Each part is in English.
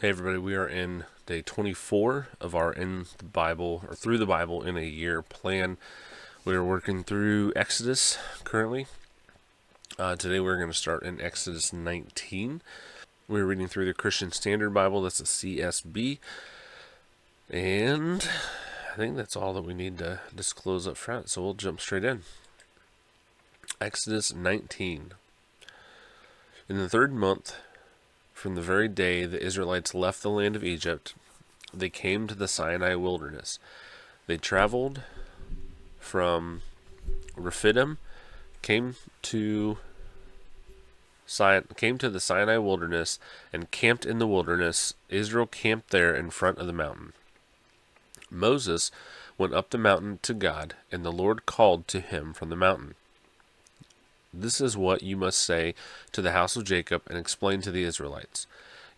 Hey everybody, we are in day 24 of our In the Bible or Through the Bible in a Year plan. We are working through Exodus currently. Today we're going to start in Exodus 19. We're reading through the Christian Standard Bible, that's a CSB. And I think that's all that we need to disclose up front, so we'll jump straight in. Exodus 19. In the third month, from the very day the Israelites left the land of Egypt, they came to the Sinai wilderness. They traveled from Rephidim, came to the Sinai wilderness, and camped in the wilderness. Israel camped there in front of the mountain. Moses went up the mountain to God, and the Lord called to him from the mountain. This is what you must say to the house of Jacob and explain to the Israelites.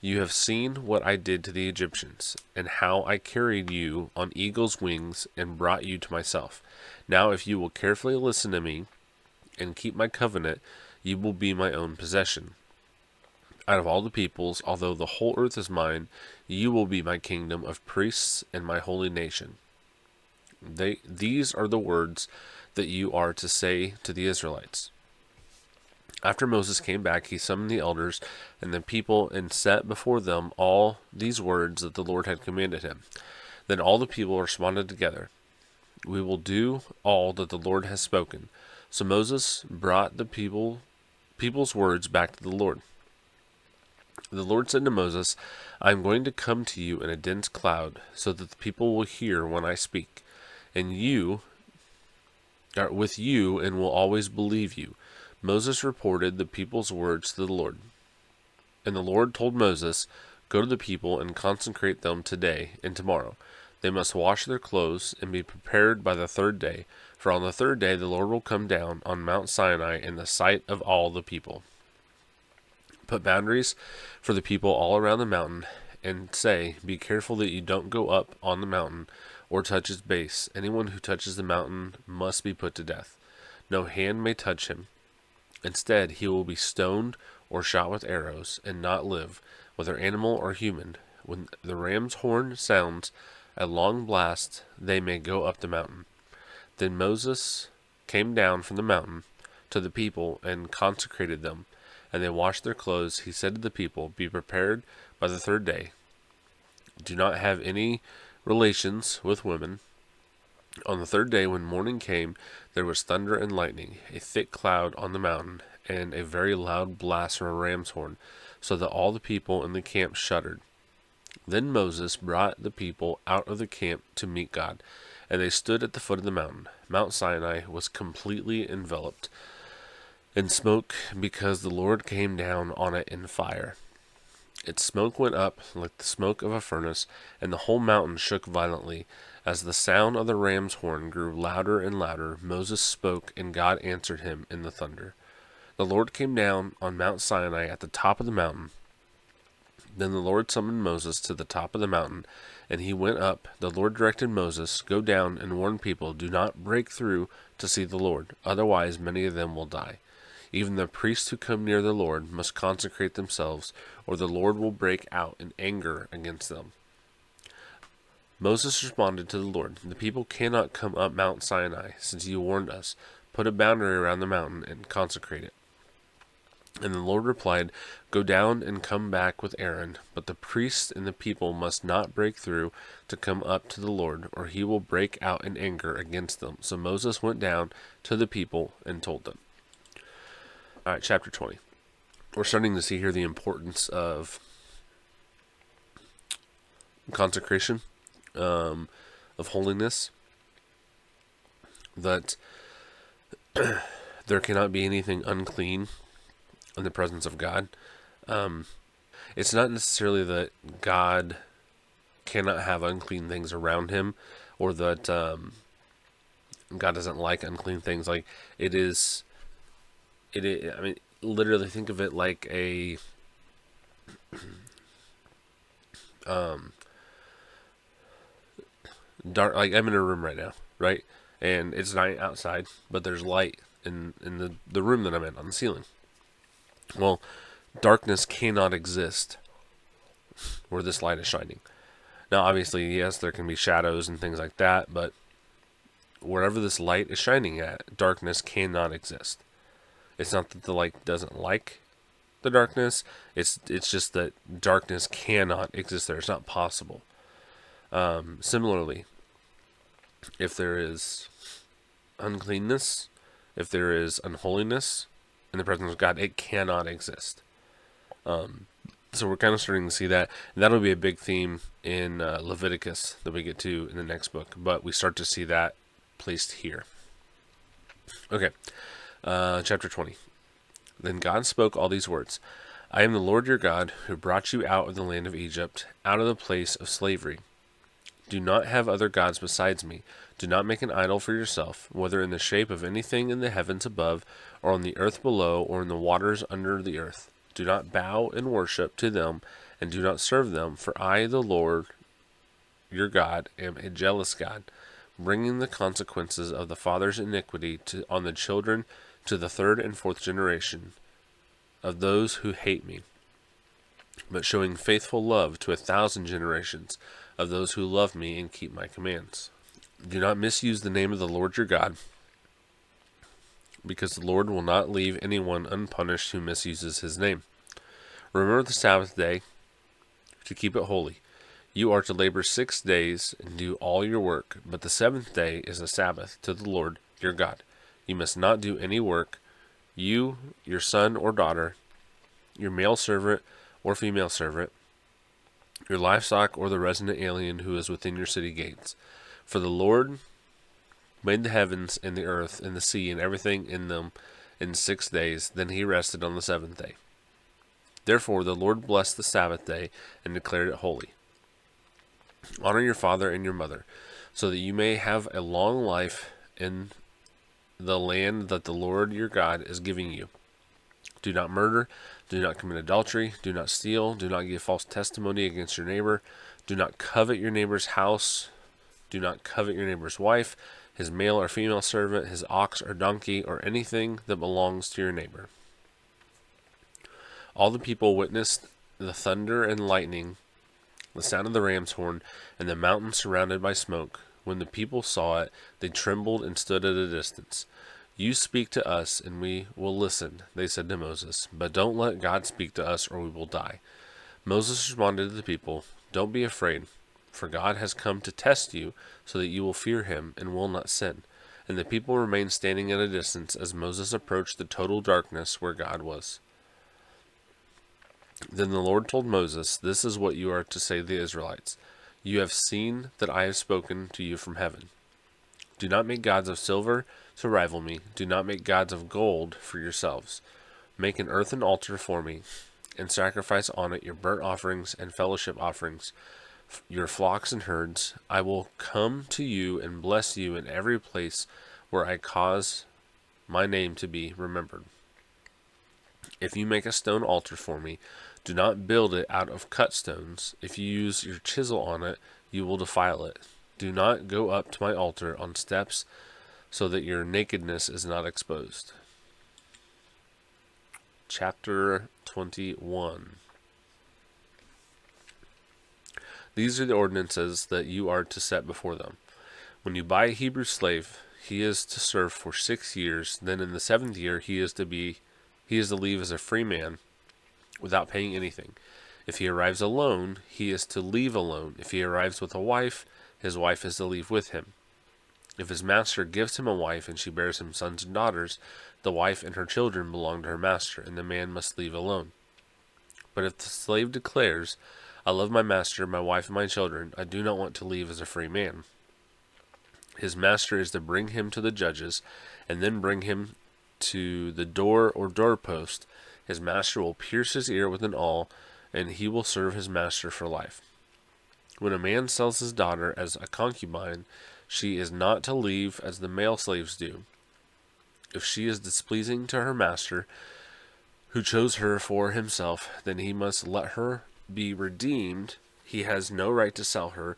You have seen what I did to the Egyptians, and how I carried you on eagle's wings and brought you to myself. Now if you will carefully listen to me and keep my covenant, you will be my own possession. Out of all the peoples, although the whole earth is mine, you will be my kingdom of priests and my holy nation. These are the words that you are to say to the Israelites. After Moses came back, he summoned the elders and the people and set before them all these words that the Lord had commanded him. Then all the people responded together, "We will do all that the Lord has spoken." So Moses brought the people's words back to the Lord. The Lord said to Moses, "I am going to come to you in a dense cloud, so that the people will hear when I speak, and you are with you and will always believe you." Moses reported the people's words to the Lord. And the Lord told Moses, "Go to the people and consecrate them today and tomorrow. They must wash their clothes and be prepared by the third day, for on the third day the Lord will come down on Mount Sinai in the sight of all the people. Put boundaries for the people all around the mountain, and say, be careful that you don't go up on the mountain or touch its base. Anyone who touches the mountain must be put to death. No hand may touch him. Instead, he will be stoned or shot with arrows and not live, whether animal or human. When the ram's horn sounds a long blast, they may go up the mountain." Then Moses came down from the mountain to the people and consecrated them, and they washed their clothes. He said to the people, "Be prepared by the third day. Do not have any relations with women." On the third day, when morning came, there was thunder and lightning, a thick cloud on the mountain, and a very loud blast from a ram's horn, so that all the people in the camp shuddered. Then Moses brought the people out of the camp to meet God, and they stood at the foot of the mountain. Mount Sinai was completely enveloped in smoke because the Lord came down on it in fire. Its smoke went up like the smoke of a furnace, and the whole mountain shook violently. As the sound of the ram's horn grew louder and louder, Moses spoke, and God answered him in the thunder. The Lord came down on Mount Sinai at the top of the mountain. Then the Lord summoned Moses to the top of the mountain, and he went up. The Lord directed Moses, "Go down and warn people, do not break through to see the Lord, otherwise many of them will die. Even the priests who come near the Lord must consecrate themselves, or the Lord will break out in anger against them." Moses responded to the Lord, "The people cannot come up Mount Sinai, since you warned us. Put a boundary around the mountain and consecrate it." And the Lord replied, "Go down and come back with Aaron, but the priests and the people must not break through to come up to the Lord, or he will break out in anger against them." So Moses went down to the people and told them. All right, chapter 20. We're starting to see here the importance of consecration, of holiness, that there cannot be anything unclean in the presence of God. It's not necessarily that God cannot have unclean things around him, or that God doesn't like unclean things. Like I mean, literally think of it like a dark. Like I'm in a room right now, right? And it's night outside, but there's light in the room that I'm in on the ceiling. Well, darkness cannot exist where this light is shining. Now, obviously, yes, there can be shadows and things like that, but wherever this light is shining at, darkness cannot exist. It's not that the light doesn't like the darkness, it's just that darkness cannot exist there. It's not possible. Similarly, if there is uncleanness, if there is unholiness in the presence of God, it cannot exist. So we're kind of starting to see that, and that'll be a big theme in Leviticus that we get to in the next book, but we start to see that placed here. Okay, chapter 20. Then God spoke all these words. I am the Lord your God, who brought you out of the land of Egypt, out of the place of slavery. Do not have other gods besides me. Do not make an idol for yourself, whether in the shape of anything in the heavens above, or on the earth below, or in the waters under the earth. Do not bow and worship to them, and do not serve them, for I, the Lord your God, am a jealous God, bringing the consequences of the father's iniquity on the children to the third and fourth generation of those who hate me, but showing faithful love to 1,000 generations of those who love me and keep my commands. Do not misuse the name of the Lord your God, because the Lord will not leave anyone unpunished who misuses his name. Remember the Sabbath day to keep it holy. You are to labor 6 days and do all your work, but the seventh day is a Sabbath to the Lord your God. You must not do any work, you, your son or daughter, your male servant or female servant, your livestock, or the resident alien who is within your city gates. For the Lord made the heavens and the earth and the sea and everything in them in 6 days. Then he rested on the seventh day. Therefore the Lord blessed the Sabbath day and declared it holy. Honor your father and your mother, so that you may have a long life in the land that the Lord your God is giving you. Do not murder, do not commit adultery, do not steal, do not give false testimony against your neighbor, do not covet your neighbor's house, do not covet your neighbor's wife, his male or female servant, his ox or donkey, or anything that belongs to your neighbor. All the people witnessed the thunder and lightning, the sound of the ram's horn, and the mountain surrounded by smoke. When the people saw it, they trembled and stood at a distance. You speak to us, and we will listen, they said to Moses. But don't let God speak to us, or we will die. Moses responded to the people, Don't be afraid, for God has come to test you, so that you will fear him and will not sin. And the people remained standing at a distance as Moses approached the total darkness where God was. Then the Lord told Moses, This is what you are to say to the Israelites. You have seen that I have spoken to you from heaven. Do not make gods of silver to rival me. Do not make gods of gold for yourselves. Make an earthen altar for me, and sacrifice on it your burnt offerings and fellowship offerings, your flocks and herds. I will come to you and bless you in every place where I cause my name to be remembered. If you make a stone altar for me, do not build it out of cut stones. If you use your chisel on it, you will defile it. Do not go up to my altar on steps, so that your nakedness is not exposed. Chapter 21. These are the ordinances that you are to set before them. When you buy a Hebrew slave, he is to serve for 6 years. Then in the 7th year he is to leave as a free man without paying anything. If he arrives alone, he is to leave alone. If he arrives with a wife, his wife is to leave with him. If his master gives him a wife and she bears him sons and daughters, the wife and her children belong to her master, and the man must leave alone. But if the slave declares, I love my master, my wife, and my children, I do not want to leave as a free man, his master is to bring him to the judges, and then bring him to the door or doorpost. His master will pierce his ear with an awl, and he will serve his master for life. When a man sells his daughter as a concubine, she is not to leave as the male slaves do. If she is displeasing to her master, who chose her for himself, then he must let her be redeemed. He has no right to sell her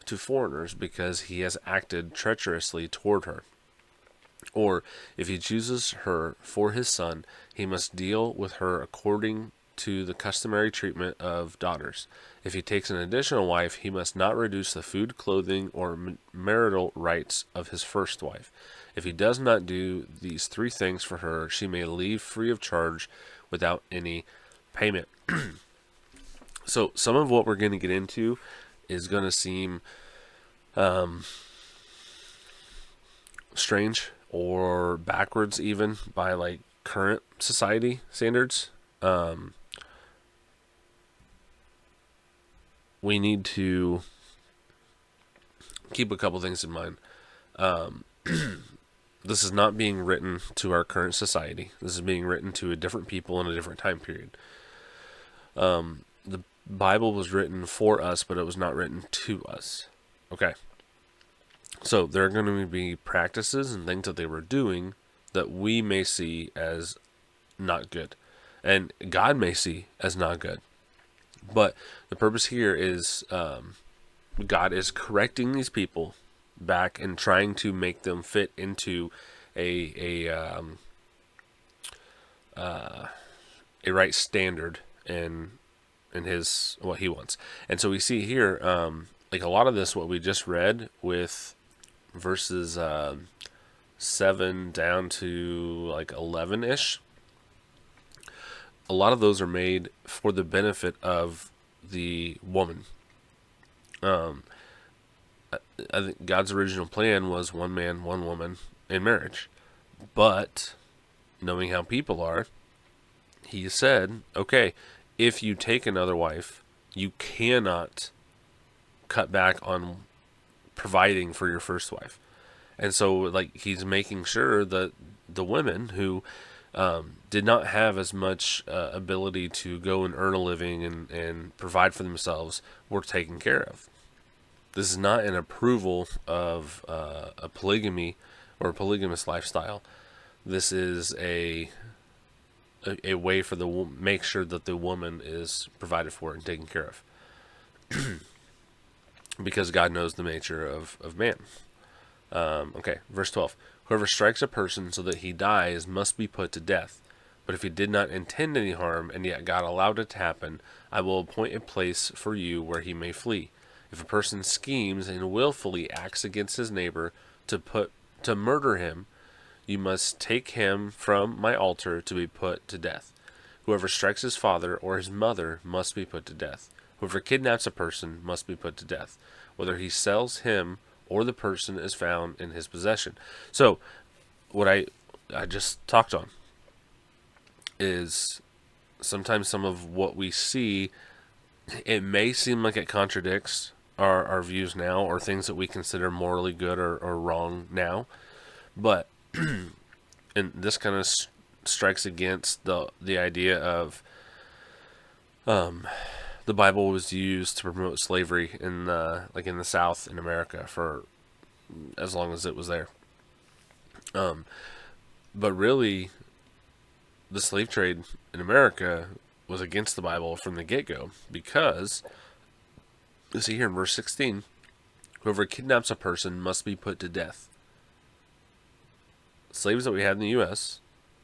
to foreigners because he has acted treacherously toward her. Or, if he chooses her for his son, he must deal with her according to the customary treatment of daughters. If he takes an additional wife, he must not reduce the food, clothing, or marital rights of his first wife. If he does not do these three things for her, she may leave free of charge without any payment. So some of what we're going to get into is going to seem strange or backwards even by like current society standards. We need to keep a couple things in mind. This is not being written to our current society. This is being written to a different people in a different time period. The Bible was written for us, but it was not written to us. Okay. So there are going to be practices and things that they were doing that we may see as not good. And God may see as not good. But the purpose here is God is correcting these people back and trying to make them fit into a right standard in his what he wants. And so we see here like a lot of this what we just read with verses 7 down to like 11-ish. A lot of those are made for the benefit of the woman. I think God's original plan was one man, one woman in marriage. But knowing how people are, he said, okay, if you take another wife, you cannot cut back on providing for your first wife. And so like he's making sure that the women who did not have as much ability to go and earn a living and provide for themselves were taken care of. This is not an approval of a polygamy or a polygamous lifestyle. This is a way for make sure that the woman is provided for and taken care of. Because God knows the nature of man. Okay, verse 12. Whoever strikes a person so that he dies must be put to death. But if he did not intend any harm, and yet God allowed it to happen, I will appoint a place for you where he may flee. If a person schemes and willfully acts against his neighbor to murder him, you must take him from my altar to be put to death. Whoever strikes his father or his mother must be put to death. Whoever kidnaps a person must be put to death, whether he sells him or the person is found in his possession. So, what I just talked on is sometimes some of what we see, it may seem like it contradicts our views now or things that we consider morally good or wrong now. But, and this kind of strikes against the idea of the Bible was used to promote slavery in the South in America for as long as it was there. But really, the slave trade in America was against the Bible from the get-go because, you see here in verse 16, whoever kidnaps a person must be put to death. Slaves that we had in the U.S.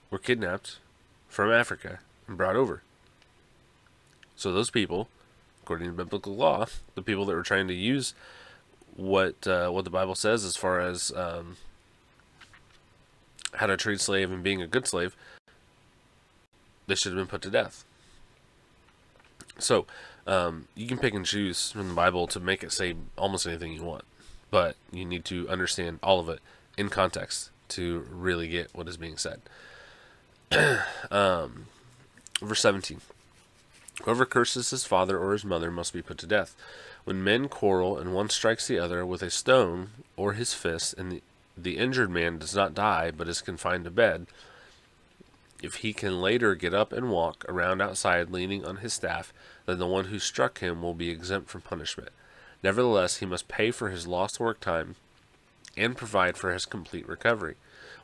were kidnapped from Africa and brought over. So those people, according to biblical law, the people that were trying to use what the Bible says as far as how to treat slave and being a good slave, they should have been put to death. So you can pick and choose from the Bible to make it say almost anything you want, but you need to understand all of it in context to really get what is being said. Verse 17. Whoever curses his father or his mother must be put to death. When men quarrel and one strikes the other with a stone or his fist, and the injured man does not die but is confined to bed, if he can later get up and walk around outside leaning on his staff, then the one who struck him will be exempt from punishment. Nevertheless, he must pay for his lost work time and provide for his complete recovery.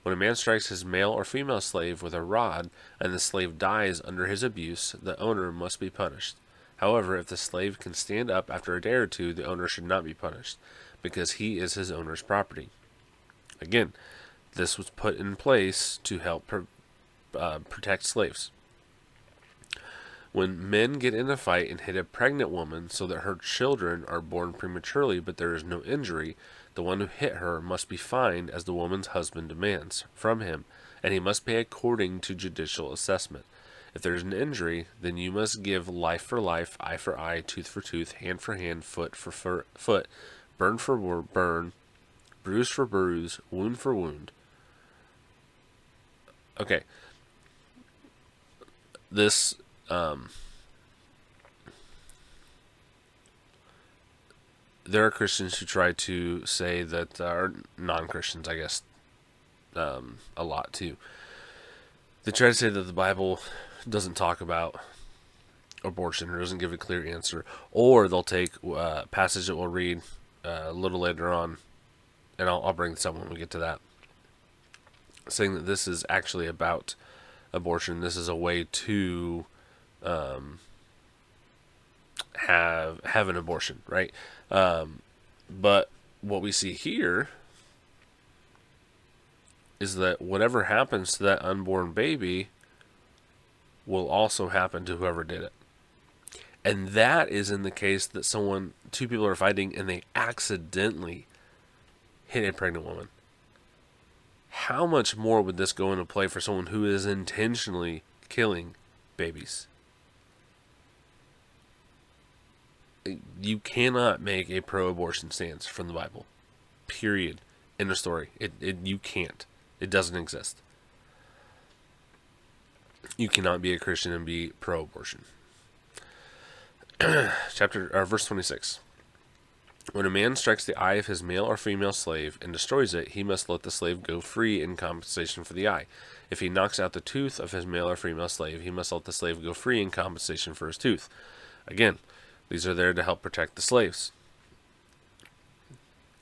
When a man strikes his male or female slave with a rod, and the slave dies under his abuse, the owner must be punished. However, if the slave can stand up after a day or two, the owner should not be punished, because he is his owner's property. Again, this was put in place to help protect slaves. When men get in a fight and hit a pregnant woman so that her children are born prematurely but there is no injury, the one who hit her must be fined as the woman's husband demands from him, and he must pay according to judicial assessment. If there is an injury, then you must give life for life, eye for eye, tooth for tooth, hand for hand, foot for foot, burn for burn, bruise for bruise, wound for wound. Okay. This there are Christians who try to say that, or non-Christians, I guess, a lot too. They try to say that the Bible doesn't talk about abortion or doesn't give a clear answer, or they'll take a passage that we'll read a little later on, and I'll bring this up when we get to that, saying that this is actually about abortion. This is a way to have an abortion, right? But what we see here is that whatever happens to that unborn baby will also happen to whoever did it. And that is in the case that two people are fighting and they accidentally hit a pregnant woman. How much more would this go into play for someone who is intentionally killing babies? You cannot make a pro-abortion stance from the Bible. Period. End of story. You can't. It doesn't exist. You cannot be a Christian and be pro-abortion. Verse 26. When a man strikes the eye of his male or female slave and destroys it, he must let the slave go free in compensation for the eye. If he knocks out the tooth of his male or female slave, he must let the slave go free in compensation for his tooth. Again, these are there to help protect the slaves.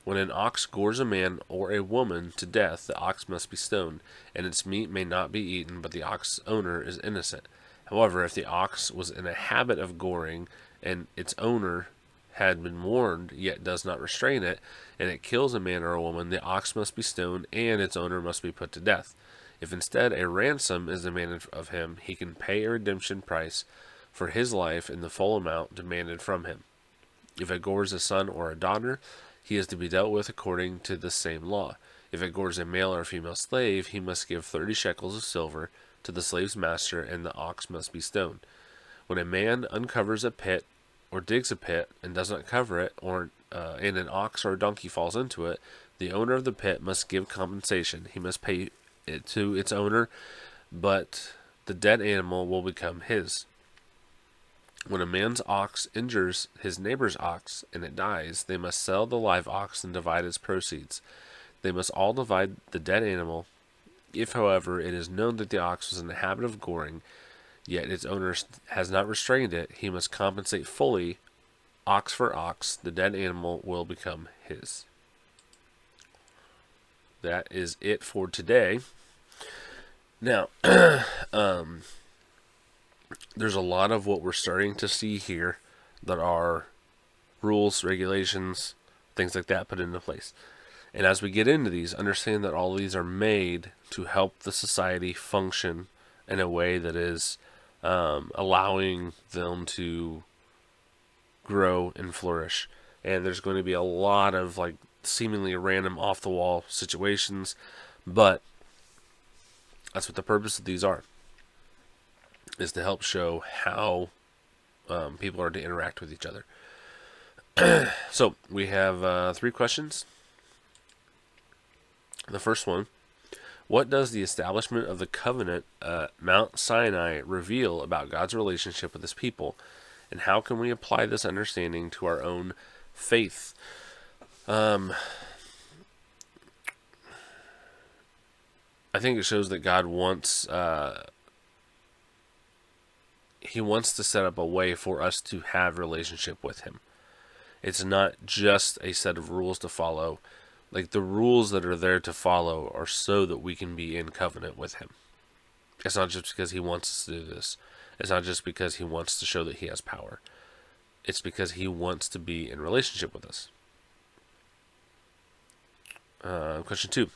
When an ox gores a man or a woman to death, the ox must be stoned, and its meat may not be eaten, but the ox owner is innocent. However, if the ox was in a habit of goring, and its owner had been warned, yet does not restrain it, and it kills a man or a woman, the ox must be stoned, and its owner must be put to death. If instead a ransom is demanded of him, he can pay a redemption price for his life in the full amount demanded from him. If it gores a son or a daughter, he is to be dealt with according to the same law. If it gores a male or female slave, he must give 30 shekels of silver to the slave's master, and the ox must be stoned. When a man uncovers a pit or digs a pit and does not cover it, and an ox or a donkey falls into it, the owner of the pit must give compensation. He must pay it to its owner, but the dead animal will become his. When a man's ox injures his neighbor's ox and it dies, they must sell the live ox and divide its proceeds. They must all divide the dead animal. If, however, it is known that the ox was in the habit of goring, yet its owner has not restrained it, he must compensate fully, ox for ox. The dead animal will become his. That is it for today. Now, there's a lot of what we're starting to see here that are rules, regulations, things like that put into place. And as we get into these, understand that all of these are made to help the society function in a way that is allowing them to grow and flourish. And there's going to be a lot of like seemingly random off-the-wall situations, but that's what the purpose of these are, is to help show how people are to interact with each other. So we have 3 questions. The first one: what does the establishment of the covenant Mount Sinai reveal about God's relationship with his people, and how can we apply this understanding to our own faith? I think it shows that God wants he wants to set up a way for us to have relationship with him. It's not just a set of rules to follow. Like, the rules that are there to follow are so that we can be in covenant with him. It's not just because he wants us to do this. It's not just because he wants to show that he has power. It's because he wants to be in relationship with us. Question 2.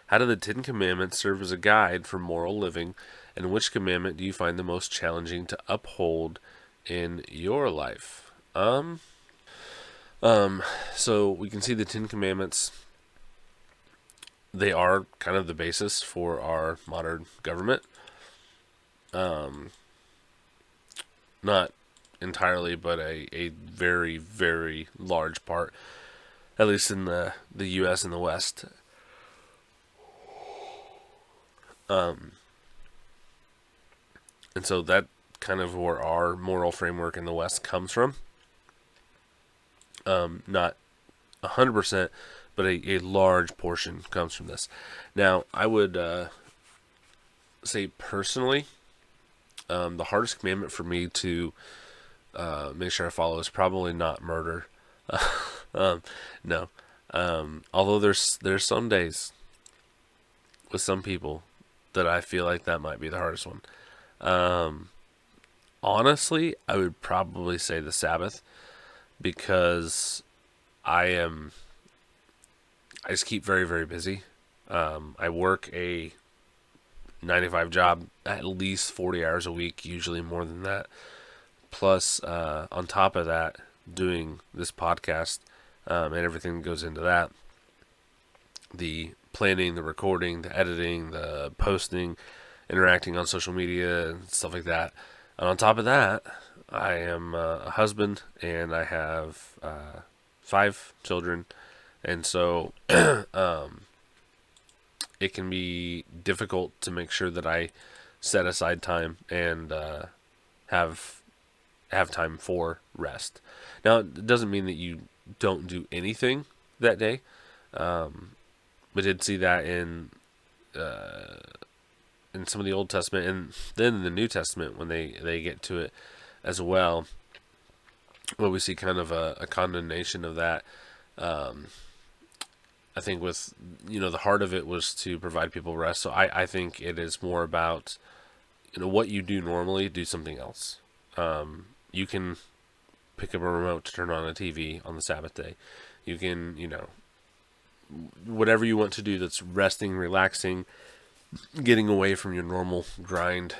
How do the 10 Commandments serve as a guide for moral living, And which commandment do you find the most challenging to uphold in your life? So we can see the Ten Commandments. They are kind of the basis for our modern government. Not entirely, but a very, very large part, at least in the U.S. and the West. And so that kind of where our moral framework in the West comes from. Not 100%, but a large portion comes from this. Now, I would say personally, the hardest commandment for me to make sure I follow is probably not murder. No. Although there's some days with some people that I feel like that might be the hardest one. Honestly, I would probably say the Sabbath, because I just keep very, very busy. I work a 9 to 5 job, at least 40 hours a week, usually more than that. Plus, on top of that, doing this podcast and everything that goes into that, the planning, the recording, the editing, the posting, interacting on social media and stuff like that. And on top of that, I am a husband, and I have 5 children, and so it can be difficult to make sure that I set aside time and have time for rest. Now, it doesn't mean that you don't do anything that day. We did see that in some of the Old Testament, and then in the New Testament when they get to it as well. Well, we see kind of a condemnation of that. I think with, the heart of it was to provide people rest. So I think it is more about, what you do normally, do something else. You can pick up a remote to turn on a TV on the Sabbath day. You can, whatever you want to do that's resting, relaxing, getting away from your normal grind,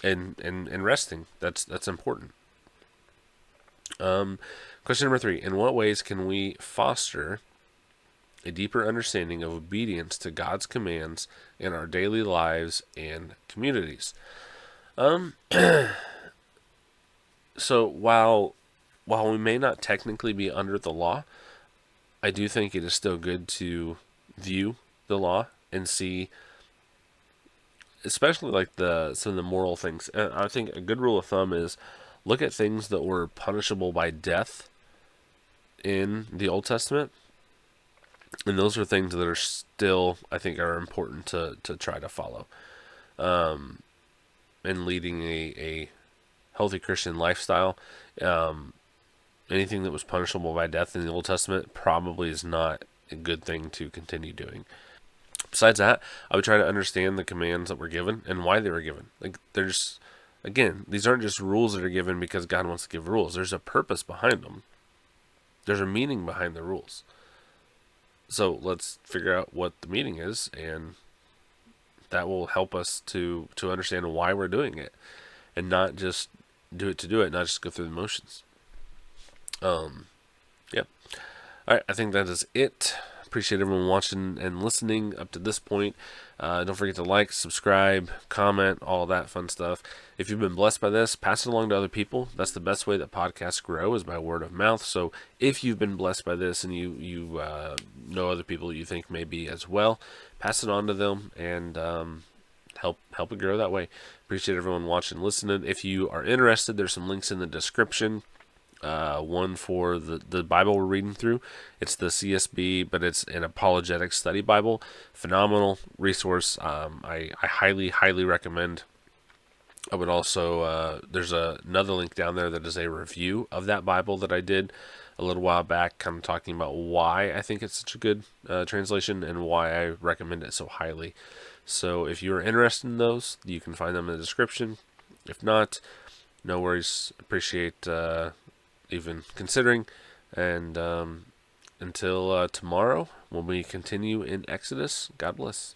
and resting. That's important. Question number 3. In what ways can we foster a deeper understanding of obedience to God's commands in our daily lives and communities? So while we may not technically be under the law, I do think it is still good to view the law and see, especially like some of the moral things. I think a good rule of thumb is look at things that were punishable by death in the Old Testament, and those are things that are still, I think, are important to try to follow, and leading a healthy Christian lifestyle. Anything that was punishable by death in the Old Testament probably is not a good thing to continue doing. Besides that, I would try to understand the commands that were given and why they were given. Like, these aren't just rules that are given because God wants to give rules. There's a purpose behind them. There's a meaning behind the rules. So let's figure out what the meaning is, and that will help us to understand why we're doing it, and not just do it to do it, not just go through the motions. Yep. All right, I think that is it. Appreciate everyone watching and listening up to this point. Don't forget to like, subscribe, comment, all that fun stuff. If you've been blessed by this, pass it along to other people. That's the best way that podcasts grow, is by word of mouth. So if you've been blessed by this and you know other people you think may be as well, pass it on to them and help it grow that way. Appreciate everyone watching and listening. If you are interested, there's some links in the description. One for the Bible we're reading through. It's the CSB, but it's an apologetic study Bible. Phenomenal resource. I highly, highly recommend. I would also, there's another link down there that is a review of that Bible that I did a little while back, kind of talking about why I think it's such a good translation and why I recommend it so highly. So if you're interested in those, you can find them in the description. If not, no worries. Appreciate even considering. And until tomorrow, when we continue in Exodus, God bless.